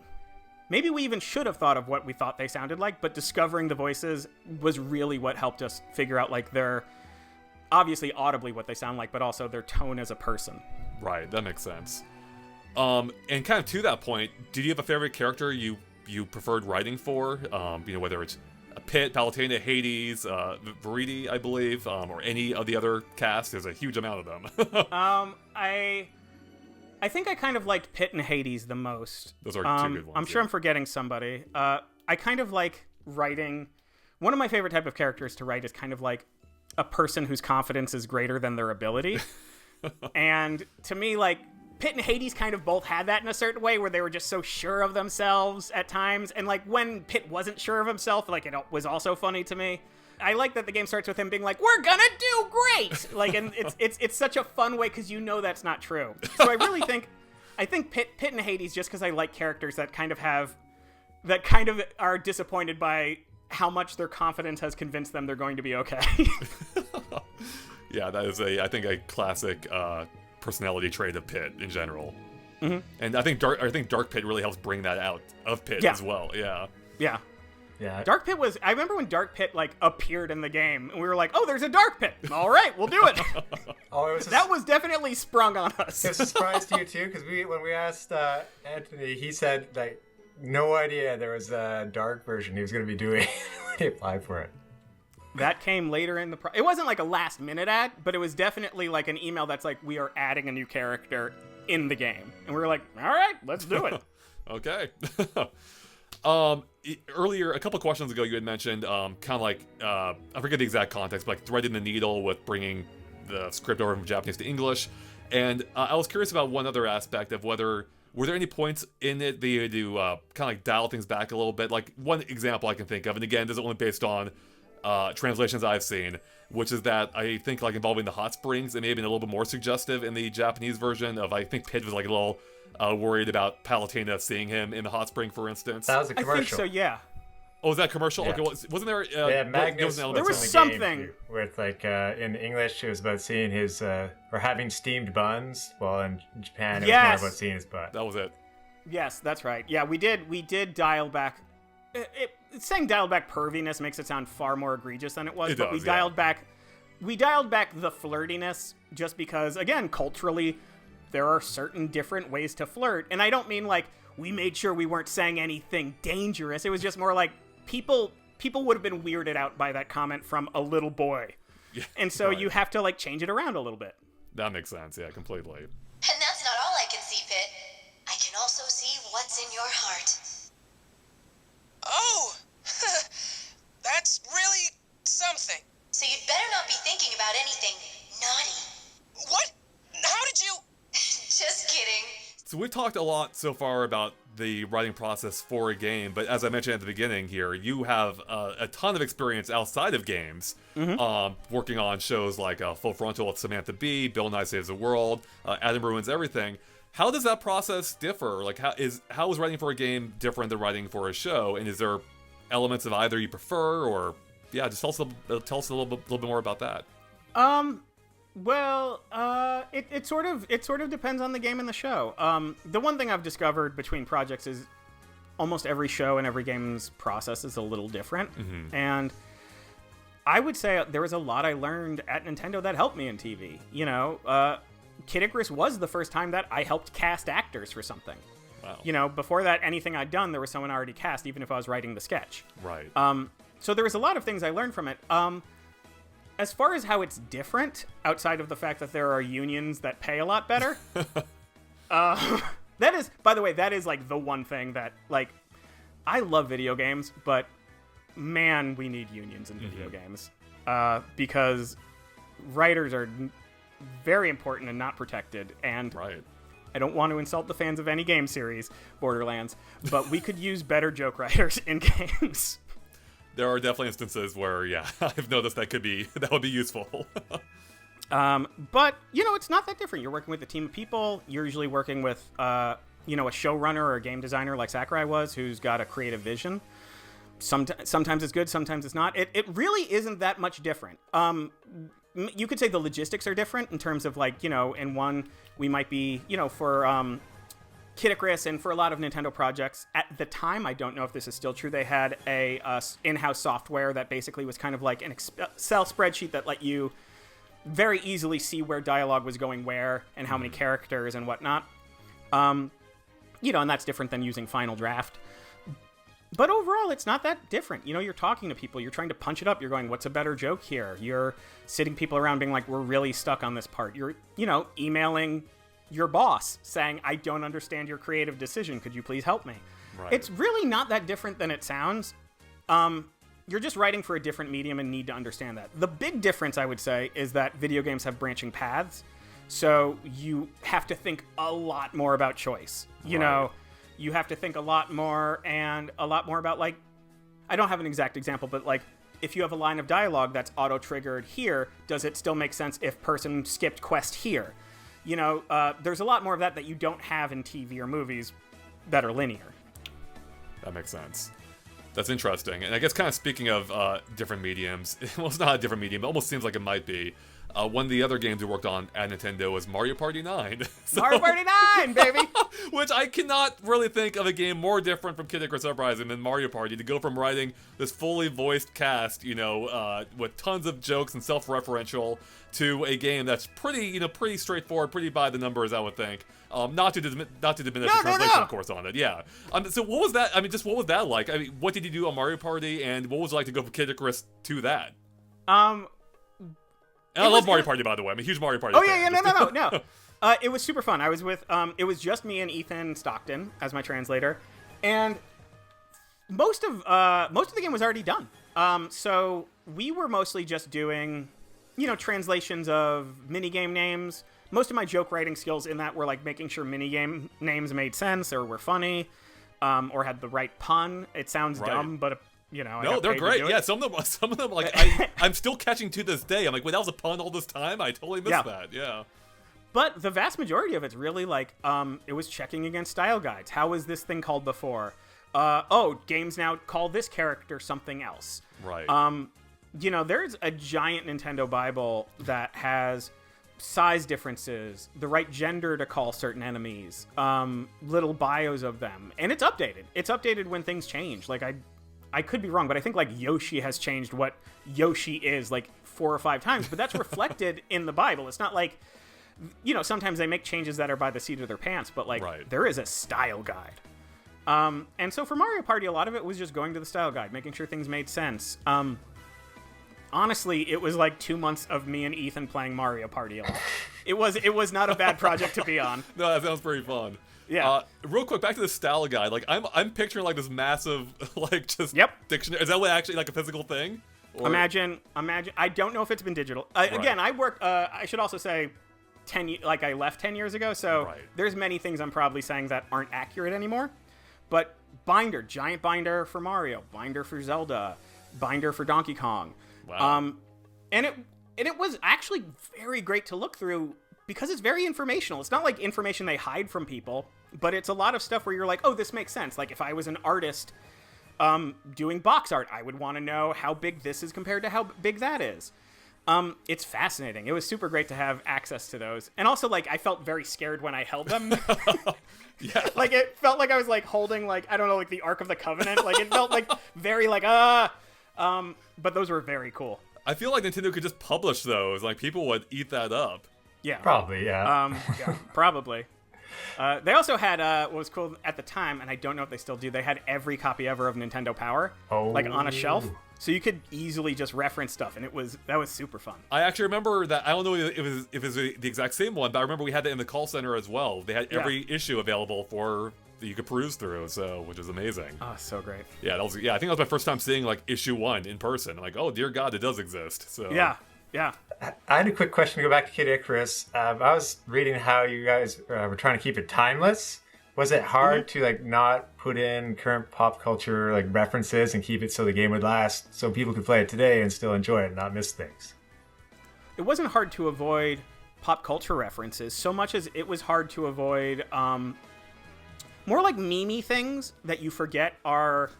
Maybe we even should have thought of what we thought they sounded like, but discovering the voices was really what helped us figure out like their, obviously audibly what they sound like, but also their tone as a person. Right, that makes sense. And kind of to that point, did you have a favorite character you preferred writing for? Whether it's Pit, Palutena, Hades, Veridi, I believe, or any of the other cast. There's a huge amount of them. I think I kind of liked Pit and Hades the most. Those are two good ones. I'm sure yeah. I'm forgetting somebody. I kind of like writing. One of my favorite type of characters to write is kind of like a person whose confidence is greater than their ability. And to me, like, Pit and Hades kind of both had that in a certain way where they were just so sure of themselves at times. And like when Pit wasn't sure of himself, like it was also funny to me. I like that the game starts with him being like, we're gonna do great! Like, and it's such a fun way because you know that's not true. So I really think, Pit and Hades, just because I like characters that kind of are disappointed by how much their confidence has convinced them they're going to be okay. Yeah, that is I think a classic personality trait of Pit in general. Mm-hmm. And I think Dark Pit really helps bring that out of Pit as well. Yeah. Yeah. Yeah. Dark Pit I remember when Dark Pit like appeared in the game and we were like, oh, there's a Dark Pit. All right, we'll do it. That was definitely sprung on us. It was a surprise to you too, because when we asked Anthony, he said like no idea there was a dark version he was going to be doing when he applied for it. That came later in the it wasn't like a last minute ad, but it was definitely like an email that's like, we are adding a new character in the game. And we were like, all right, let's do it. Okay. Earlier, a couple questions ago, you had mentioned kind of like, I forget the exact context, but like threading the needle with bringing the script over from Japanese to English. And I was curious about one other aspect of were there any points in it that you had to kind of like dial things back a little bit? Like one example I can think of, and again, this is only based on translations I've seen, which is that I think like involving the hot springs, it may have been a little bit more suggestive in the Japanese version of, I think Pit was like a little worried about Palutena seeing him in the hot spring, for instance. That was a commercial. I think so, yeah. Oh, was that commercial? Yeah. Okay, wasn't there... Magnus, there was in the something. game where it's like in English it was about seeing his or having steamed buns, while in Japan it was more about seeing his butt. That was it. Yes, that's right. Yeah, we did dial back. Saying dialed back perviness makes it sound far more egregious than it was, but we dialed back the flirtiness just because, again, culturally, there are certain different ways to flirt. And I don't mean like we made sure we weren't saying anything dangerous. It was just more like people would have been weirded out by that comment from a little boy. Yeah, and so you have to like change it around a little bit. That makes sense, yeah, completely. And that's not all I can see, Pit. I can also see what's in your heart. Oh! That's really something. So you'd better not be thinking about anything naughty. What? How did you... Just kidding. So we've talked a lot so far about the writing process for a game, but as I mentioned at the beginning here, you have a ton of experience outside of games, working on shows like Full Frontal with Samantha Bee, Bill Nye Saves the World, Adam Ruins Everything. How does that process differ? Like, how is writing for a game different than writing for a show? And is there elements of either you prefer, or just tell us a little bit more about that. Well, it sort of depends on the game and the show. The one thing I've discovered between projects is almost every show and every game's process is a little different. Mm-hmm. And I would say there was a lot I learned at Nintendo that helped me in TV. You know, Kid Icarus was the first time that I helped cast actors for something. Wow. You know, before that, anything I'd done, there was someone already cast, even if I was writing the sketch. Right. So there was a lot of things I learned from it. as far as how it's different, outside of the fact that there are unions that pay a lot better, that is, by the way, that is like the one thing that, like, I love video games, but man, we need unions in video games. Because writers are very important and not protected, and I don't want to insult the fans of any game series, Borderlands, but we could use better joke writers in games. There are definitely instances where, yeah, I've noticed that would be useful. But, you know, it's not that different. You're working with a team of people. You're usually working with, you know, a showrunner or a game designer like Sakurai was, who's got a creative vision. Sometimes it's good, sometimes it's not. It really isn't that much different. You could say the logistics are different in terms of, like, you know, in one, we might be, you know, for Kid Icarus and for a lot of Nintendo projects, at the time, I don't know if this is still true, they had a in-house software that basically was kind of like an Excel spreadsheet that let you very easily see where dialogue was going where and how many characters and whatnot. You know, and that's different than using Final Draft. But overall, it's not that different. You know, you're talking to people. You're trying to punch it up. You're going, what's a better joke here? You're sitting people around being like, we're really stuck on this part. You're, you know, emailing your boss saying, I don't understand your creative decision. Could you please help me? Right. It's really not that different than it sounds. You're just writing for a different medium and need to understand that. The big difference, I would say, is that video games have branching paths. So you have to think a lot more about choice. You know, you have to think a lot more about, like, I don't have an exact example, but, like, if you have a line of dialogue that's auto-triggered here, does it still make sense if person skipped quest here? You know, there's a lot more of that you don't have in TV or movies that are linear. That makes sense. That's interesting. And I guess kind of speaking of different mediums, well, it's not a different medium, it almost seems like it might be. One of the other games we worked on at Nintendo was Mario Party 9. Mario Party 9, baby! Which I cannot really think of a game more different from Kid Icarus Uprising than Mario Party, to go from writing this fully voiced cast, you know, with tons of jokes and self-referential, to a game that's pretty straightforward, pretty by the numbers, I would think. Not to diminish the translation, of course, on it. Yeah. So what was that? I mean, just what was that like? I mean, what did you do on Mario Party, and what was it like to go from Kid Icarus to that? And I love Mario Party, by the way. I'm a huge Mario Party fan. No. It was super fun. I was with, it was just me and Ethan Stockton as my translator, and most of the game was already done. So we were mostly just doing, you know, translations of minigame names. Most of my joke writing skills in that were, like, making sure minigame names made sense or were funny, or had the right pun. It sounds dumb, but you know, no, they're great. Yeah, some of them, like, I'm still catching to this day. I'm like, wait, that was a pun all this time? I totally missed that. Yeah. But the vast majority of it's really like, it was checking against style guides. How was this thing called before? Games now call this character something else. Right. You know, there's a giant Nintendo Bible that has size differences, the right gender to call certain enemies, little bios of them, and it's updated. It's updated when things change. Like, I could be wrong, but I think, like, Yoshi has changed what Yoshi is, like, 4 or 5 times, but that's reflected in the Bible. It's not like, you know, sometimes they make changes that are by the seat of their pants, but, like, there is a style guide. And so for Mario Party, a lot of it was just going to the style guide, making sure things made sense. Honestly, it was like 2 months of me and Ethan playing Mario Party a lot. It was not a bad project to be on. No, that sounds pretty fun. Yeah. Real quick, back to the style guide. Like, I'm picturing, like, this massive, like, just dictionary. Is that what actually, like, a physical thing? Or? Imagine. I don't know if it's been digital. Again, I work. I should also say, I left 10 years ago, so there's many things I'm probably saying that aren't accurate anymore. But binder, giant binder for Mario, binder for Zelda, binder for Donkey Kong. Wow. And it was actually very great to look through, because it's very informational. It's not like information they hide from people, but it's a lot of stuff where you're like, oh, this makes sense. Like, if I was an artist doing box art, I would want to know how big this is compared to how big that is. It's fascinating. It was super great to have access to those. And also, like, I felt very scared when I held them. Yeah. Like, it felt like I was, like, holding, like, I don't know, like, the Ark of the Covenant. Like, it felt, like, very, like, but those were very cool. I feel like Nintendo could just publish those. Like, people would eat that up. Yeah. Probably, yeah. Probably. They also had what was cool at the time, and I don't know if they still do. They had every copy ever of Nintendo Power, like on a shelf, so you could easily just reference stuff, and that was super fun. I actually remember that. I don't know if it was the exact same one, but I remember we had that in the call center as well. They had every issue available that you could peruse through, which is amazing. Oh, so great. Yeah, I think that was my first time seeing like issue 1 in person. I'm like, oh dear God, it does exist. So Yeah. I had a quick question to go back to Kid Icarus. I was reading how you guys were trying to keep it timeless. Was it hard to like not put in current pop culture like references and keep it so the game would last, so people could play it today and still enjoy it and not miss things? It wasn't hard to avoid pop culture references so much as it was hard to avoid more like meme-y things that you forget are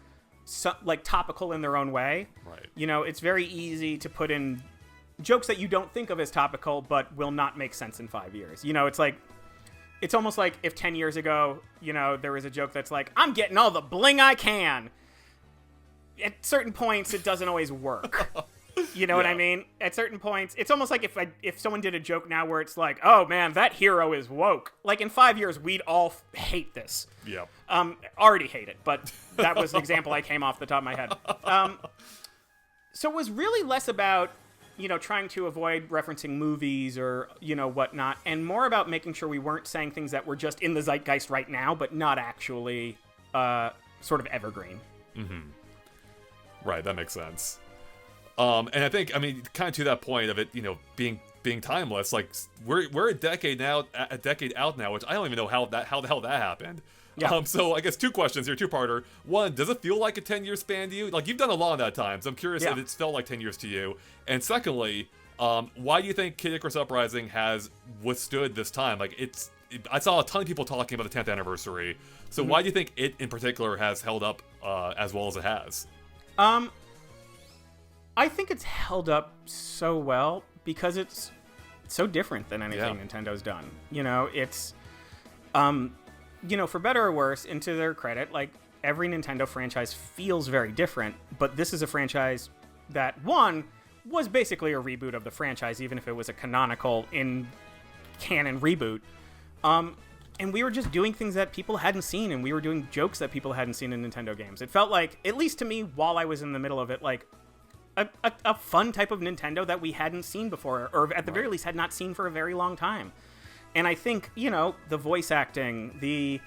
like topical in their own way. Right. You know, it's very easy to put in jokes that you don't think of as topical but will not make sense in 5 years. You know, it's almost like if 10 years ago, you know, there was a joke that's like, I'm getting all the bling I can. At certain points, it doesn't always work. You know what I mean? At certain points, it's almost like if someone did a joke now where it's like, oh man, that hero is woke. Like in 5 years, we'd all hate this. Yeah. Already hate it, but that was the example I came off the top of my head. So it was really less about, you know, trying to avoid referencing movies or, you know, whatnot, and more about making sure we weren't saying things that were just in the zeitgeist right now, but not actually sort of evergreen. Mm-hmm. Right, that makes sense. And I think, kind of to that point of it, you know, being timeless. Like we're a decade out now, which I don't even know how the hell that happened. Yeah. So I guess 2 questions here, 2-parter. One, does it feel like a 10-year span to you? Like you've done a lot in that time, so I'm curious if it's felt like 10 years to you. And secondly, why do you think Kid Icarus Uprising has withstood this time? Like I saw a ton of people talking about the 10th anniversary. So why do you think it in particular has held up as well as it has? I think it's held up so well because it's so different than anything Nintendo's done. You know, it's, you know, for better or worse, and to their credit, like every Nintendo franchise feels very different, but this is a franchise that, one, was basically a reboot of the franchise, even if it was a canonical in canon reboot. And we were just doing things that people hadn't seen, and we were doing jokes that people hadn't seen in Nintendo games. It felt like, at least to me, while I was in the middle of it, like a fun type of Nintendo that we hadn't seen before, or at the very least had not seen for a very long time. And I think, you know, the voice acting, the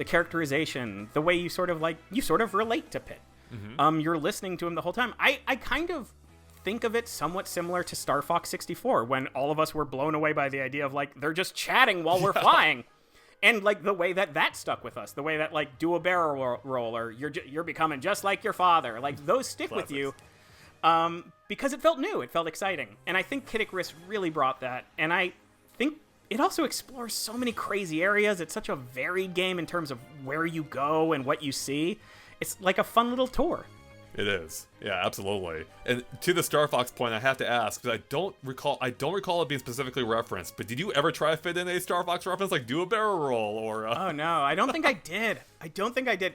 characterization, the way you sort of relate to Pit. Mm-hmm. You're listening to him the whole time. I kind of think of it somewhat similar to Star Fox 64, when all of us were blown away by the idea of, like, they're just chatting while we're flying. And, like, the way that stuck with us, the way that, like, do a barrel roll, or you're becoming just like your father. Like, those stick with you. Because it felt new, it felt exciting. And I think Kid Icarus really brought that. And I think it also explores so many crazy areas. It's such a varied game in terms of where you go and what you see. It's like a fun little tour. It is. Yeah, absolutely. And to the Star Fox point, I have to ask, because I don't recall it being specifically referenced, but did you ever try to fit in a Star Fox reference, like do a barrel roll or... Oh, no, I don't think I did.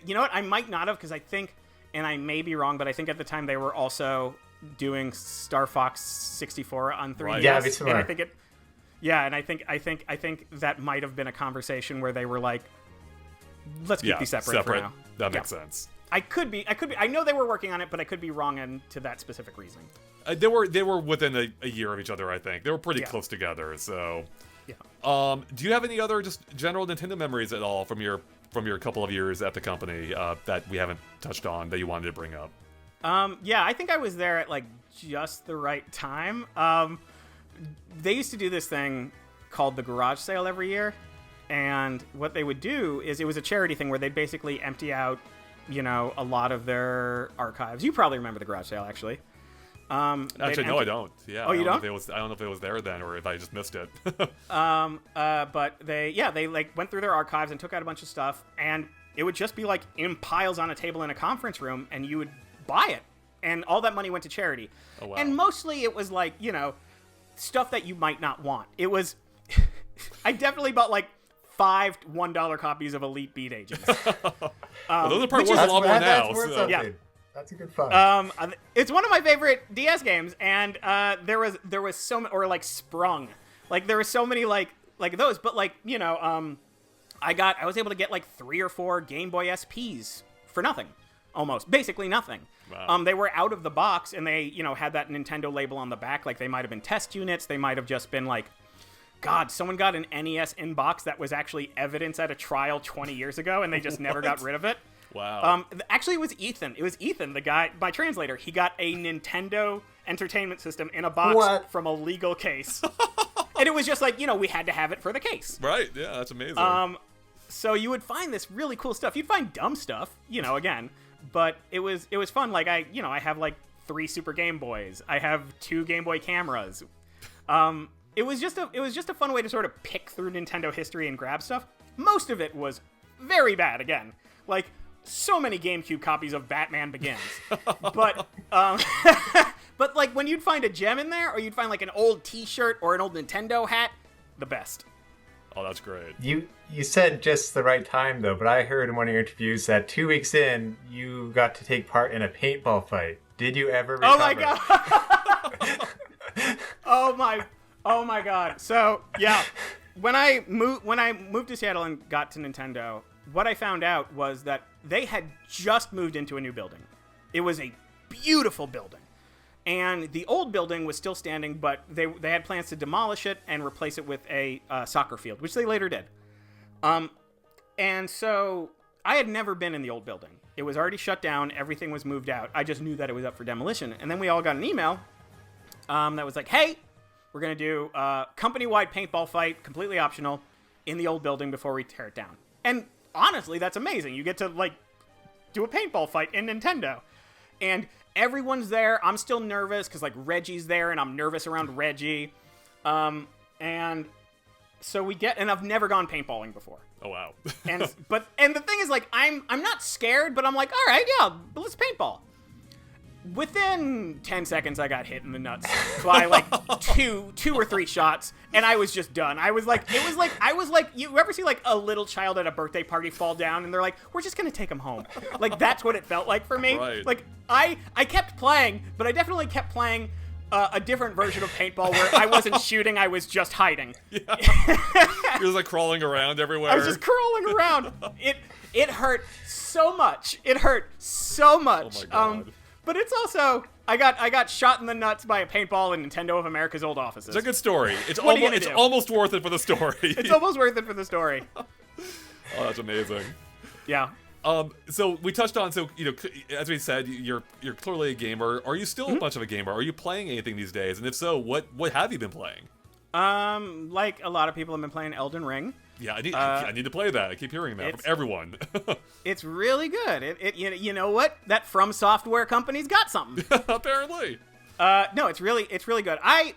You know what? I might not have, because I think, and I may be wrong, but I think at the time they were also doing Star Fox 64 on 3DS. Right. Yeah, it's similar. And I think it... Yeah, and I think that might have been a conversation where they were like, let's keep these separate for now. That makes sense. I could be. I know they were working on it, but I could be wrong to that specific reasoning. They were within a year of each other, I think. They were pretty close together, so... Yeah. Do you have any other just general Nintendo memories at all from your couple of years at the company that we haven't touched on that you wanted to bring up? Yeah, I think I was there at, like, just the right time. They used to do this thing called the garage sale every year, and what they would do is, it was a charity thing where they'd basically empty out, you know, a lot of their archives. You probably remember the garage sale, actually. Actually, no, I don't. Yeah. Oh, you don't? I don't know if it was there then, or if I just missed it. But they like went through their archives and took out a bunch of stuff, and it would just be like in piles on a table in a conference room, and you would buy it, and all that money went to charity. Oh, wow. And mostly it was like, you know, stuff that you might not want. It was, I definitely bought like 5 $1 copies of Elite Beat Agents. Well, those are probably worth a lot more now. That's worth So. something. Yeah. That's a good fun. It's one of my favorite DS games, and there was so many, or like Sprung, like there were so many like those, but like, you know, I was able to get like 3 or 4 Game Boy SPs for nothing. Almost. Basically nothing. Wow. They were out of the box, and they, had that Nintendo label on the back. Like, they might have been test units. They might have just been like, God, someone got an NES in box that was actually evidence at a trial 20 years ago, and they just never got rid of it. Wow. Actually, it was Ethan. It was Ethan, the guy, my translator. He got a Nintendo Entertainment System in a box from a legal case. And it was just like, we had to have it for the case. Right. Yeah, that's amazing. So you would find this really cool stuff. You'd find dumb stuff, again. But it was fun. Like, I have like 3 Super Game Boys. I have 2 Game Boy cameras. It was just a fun way to sort of pick through Nintendo history and grab stuff. Most of it was very bad, again. Like, so many GameCube copies of Batman Begins. But but like when you'd find a gem in there, or you'd find like an old T-shirt or an old Nintendo hat, the best. Oh, that's great. You said just the right time, though, but I heard in one of your interviews that 2 weeks in, you got to take part in a paintball fight. Did you ever recover? Oh, my God. Oh, my God. So, yeah, when I moved to Seattle and got to Nintendo, what I found out was that they had just moved into a new building. It was a beautiful building. And the old building was still standing, but they had plans to demolish it and replace it with a soccer field, which they later did. And so I had never been in the old building. It was already shut down. Everything was moved out. I just knew that it was up for demolition. And then we all got an email that was like, hey, we're going to do a company-wide paintball fight, completely optional, in the old building before we tear it down. And honestly, that's amazing. You get to, like, do a paintball fight in Nintendo. And everyone's there. I'm still nervous because, like, Reggie's there, and I'm nervous around Reggie. And so and I've never gone paintballing before. Oh, wow. And the thing is, like, I'm not scared, but I'm like, all right, yeah, let's paintball. Within 10 seconds, I got hit in the nuts by, like, two or 3 shots, and I was just done. I was like, you ever see, like, a little child at a birthday party fall down, and they're like, we're just gonna take him home. Like, that's what it felt like for me. Right. Like, I kept playing, but I definitely kept playing a different version of paintball where I wasn't shooting, I was just hiding. Yeah. He was, like, crawling around everywhere. I was just crawling around. It hurt so much. It hurt so much. Oh, my God. But it's also, I got shot in the nuts by a paintball in Nintendo of America's old offices. It's a good story. It's What almost worth it for the story. It's almost worth it for the story. Oh, that's amazing. Yeah. So we touched on, as we said, you're clearly a gamer. Are you still much of a gamer? Are you playing anything these days? And if so, what have you been playing? Like a lot of people have been playing Elden Ring. Yeah, I need to play that. I keep hearing that from everyone. It's really good. You know what? That From Software company's got something. Apparently. No, it's really good. I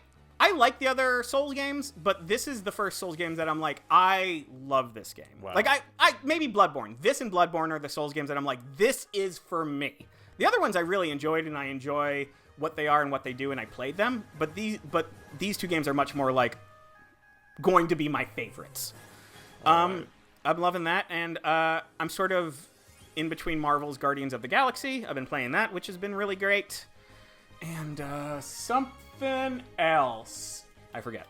like the other Souls games, but this is the first Souls games that I'm like, I love this game. Wow. Like I maybe Bloodborne. This and Bloodborne are the Souls games that I'm like, this is for me. The other ones I really enjoyed, and I enjoy what they are and what they do, and I played them. But these 2 games are much more like going to be my favorites. Right. I'm loving that, and I'm sort of in between Marvel's Guardians of the Galaxy. I've been playing that, which has been really great. And something else. I forget.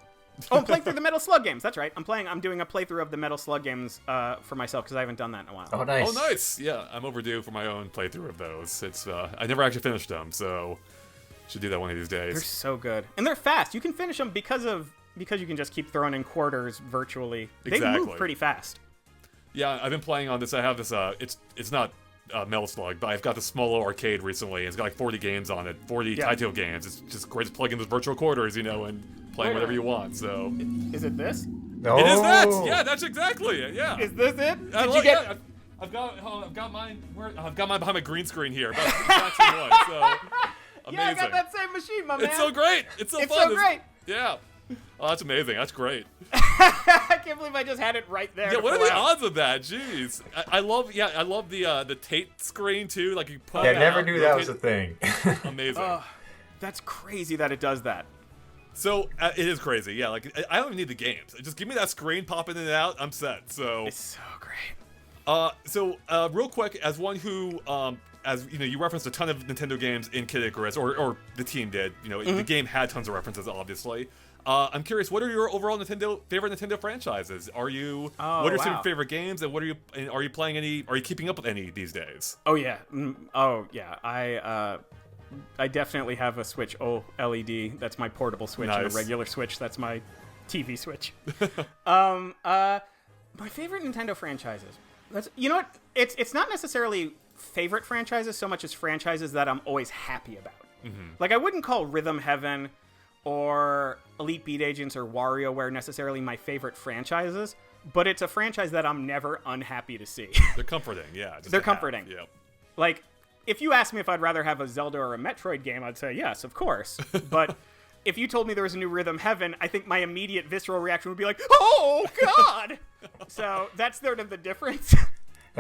Oh, I'm playing through the Metal Slug games. That's right. I'm doing a playthrough of the Metal Slug games for myself because I haven't done that in a while. Oh, nice. Oh, nice. Yeah, I'm overdue for my own playthrough of those. It's I never actually finished them, so should do that one of these days. They're so good. And they're fast. You can finish them because you can just keep throwing in quarters virtually. They move pretty fast. Yeah, I've been playing on this. I have this, it's not Metal Slug, but I've got the Smolo arcade recently. It's got like 40 games on it, 40 Taito games. It's just great to plug in those virtual quarters, and playing whatever you want, so. Is it this? No. It is that! Yeah, that's exactly it, yeah. Is this it? Did you get... Yeah, I've got mine behind my green screen here. About the exact same one, so amazing. Yeah, I got that same machine, my man. It's so great. It's so fun. It's so great. Yeah. Oh, that's amazing. That's great. I can't believe I just had it right there. Yeah, what are the odds of that? Jeez. I love the Tate screen too. Like you put. Yeah, I never knew that was a thing. Amazing. That's crazy that it does that. So it is crazy. Yeah, like I don't even need the games. Just give me that screen popping in and out. I'm set. So it's so great. Real quick, as one who as you know, you referenced a ton of Nintendo games in Kid Icarus, or the team did. You know, the game had tons of references, obviously. I'm curious, what are your overall favorite Nintendo franchises? What are your favorite games, and are you playing any? Are you keeping up with any these days? Oh yeah, I definitely have a Switch OLED. That's my portable Switch, and a regular Switch. That's my TV Switch. My favorite Nintendo franchises. You know what? It's not necessarily favorite franchises so much as franchises that I'm always happy about. Mm-hmm. Like, I wouldn't call Rhythm Heaven or Elite Beat Agents or WarioWare necessarily my favorite franchises, but it's a franchise that I'm never unhappy to see. They're comforting, yeah. They're comforting. Yep. Like, if you asked me if I'd rather have a Zelda or a Metroid game, I'd say yes, of course. But if you told me there was a new Rhythm Heaven, I think my immediate visceral reaction would be like, oh, God! So that's sort of the difference.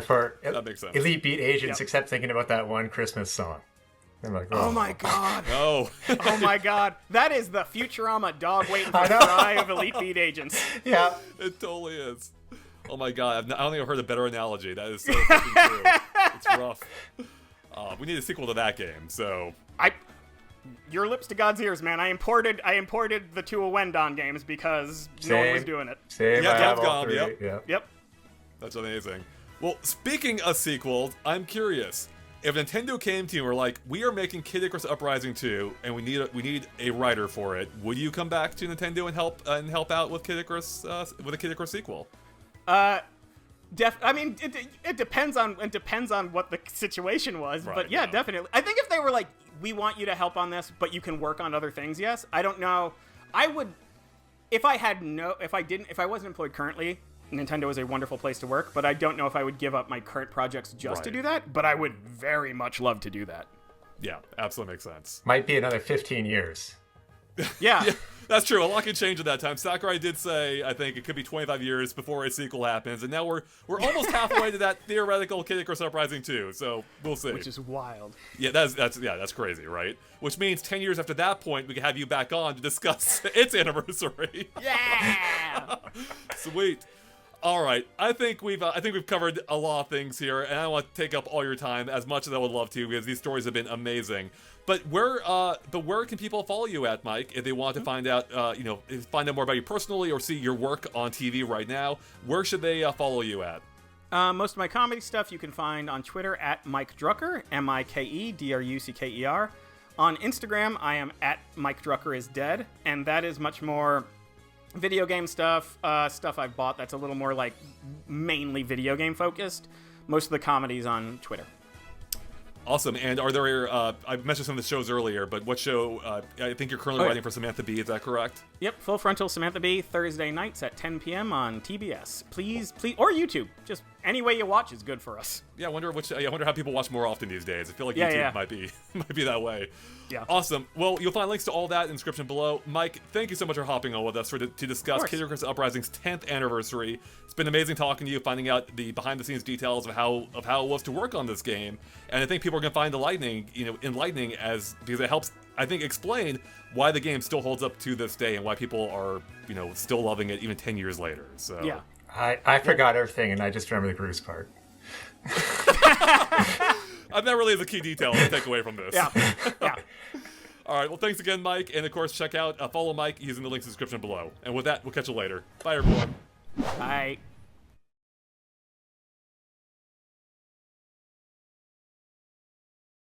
For that makes sense. Elite Beat Agents, except thinking about that one Christmas song. I'm like, oh my God. No. Oh my God. That is the Futurama dog waiting for the cry of Elite Beat Agents. Yeah. It totally is. Oh my God. I don't think I've heard a better analogy. That is so fucking true. It's rough. We need a sequel to that game, so. Your lips to God's ears, man. I imported the two Wendon games because no one was doing it. Same. Yeah, Capcom. Yep. That's amazing. Well, speaking of sequels, I'm curious. If Nintendo came to you and were like, we are making Kid Icarus Uprising 2, and we need a writer for it, would you come back to Nintendo and help out with Kid Icarus with a Kid Icarus sequel? I mean, it depends on what the situation was, right, but yeah, definitely. I think if they were like, we want you to help on this, but you can work on other things. Yes, I don't know. I would, if I wasn't employed currently. Nintendo is a wonderful place to work, but I don't know if I would give up my current projects just to do that, but I would very much love to do that. Yeah, absolutely makes sense. Might be another 15 years. Yeah. Yeah, that's true. A lot can change at that time. Sakurai did say, I think, it could be 25 years before a sequel happens, and now we're almost halfway to that theoretical Kid Icarus Uprising 2, so we'll see. Which is wild. Yeah, that's crazy, right? Which means 10 years after that point, we can have you back on to discuss its anniversary. Yeah! Sweet. All right, I think we've covered a lot of things here, and I don't want to take up all your time as much as I would love to, because these stories have been amazing. But where can people follow you at, Mike, if they want to find out find out more about you personally or see your work on TV right now? Where should they follow you at? Most of my comedy stuff you can find on Twitter at Mike Drucker, MikeDrucker. On Instagram, I am at Mike Drucker is Dead, and that is much more video game stuff I've bought that's a little more like mainly video game focused. Most of the comedy's on Twitter. Awesome. And are there, I mentioned some of the shows earlier, but what show, I think you're currently writing for Samantha Bee, is that correct? Yep, Full Frontal Samantha Bee, Thursday nights at 10 p.m. on TBS. Please, or YouTube. Just any way you watch is good for us. Yeah, I wonder how people watch more often these days. I feel like YouTube might be that way. Yeah. Awesome. Well, you'll find links to all that in the description below. Mike, thank you so much for hopping on with us to discuss Kid Icarus Uprising's 10th anniversary. It's been amazing talking to you, finding out the behind-the-scenes details of how it was to work on this game. And I think people are going to find enlightening because it helps, I think, explain why the game still holds up to this day and why people are, still loving it even 10 years later. So yeah. I forgot everything, and I just remember the Groose part. That really is a key detail to take away from this. Yeah. All right, well, thanks again, Mike. And, of course, check out, follow Mike using the links in the description below. And with that, we'll catch you later. Bye, everyone. Bye.